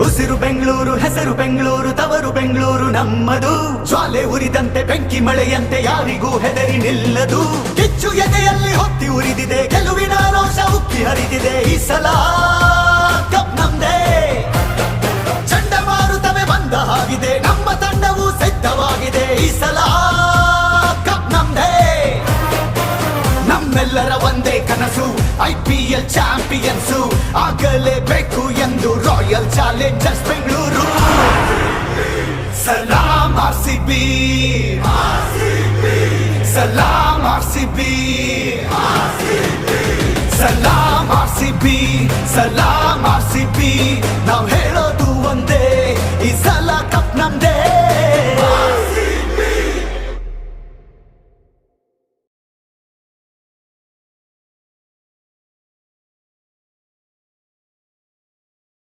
ಉಸಿರು ಬೆಂಗಳೂರು, ಹೆಸರು ಬೆಂಗಳೂರು, ತವರು ಬೆಂಗಳೂರು ನಮ್ಮದು. ಜ್ವಾಲೆ ಉರಿದಂತೆ ಬೆಂಕಿ ಮಳೆಯಂತೆ ಯಾರಿಗೂ ಹೆದರಿ ನಿಲ್ಲದು. ಕಿಚ್ಚು ಎದೆಯಲ್ಲಿ ಹೊತ್ತಿ ಉರಿದಿದೆ, ಗೆಲುವಿನ ರೋಷ ಉಕ್ಕಿ ಹರಿದಿದೆ. ಈ ಸಲ ಕಪ್ ನಮ್ದೇ, ಚಂಡಮಾರುತವೇ ಬಂದ ಹಾಗಿದೆ, ನಮ್ಮ ತಂಡವು ಸಿದ್ಧವಾಗಿದೆ. ಈ ಸಲ ಕಪ್ ನಮ್ದೇ, ನಮ್ಮೆಲ್ಲರ ಒಂದೇ ಕನಸು IPL ಚಾಂಪಿಯನ್ಸು ಆಗಲೇಬೇಕು ಎಂದು ರಾಯಲ್ ಚಾಲೆಂಜರ್ಸ್ ಬೆಂಗಳೂರು. ಸಲಾಂ RCB, ಸಲಾಂ RCB, ಸಲಾಂ RCB, ಸಲಾಂ RCB. ನಾವು ಹೇಳೋದು ಒಂದೇ, ಈ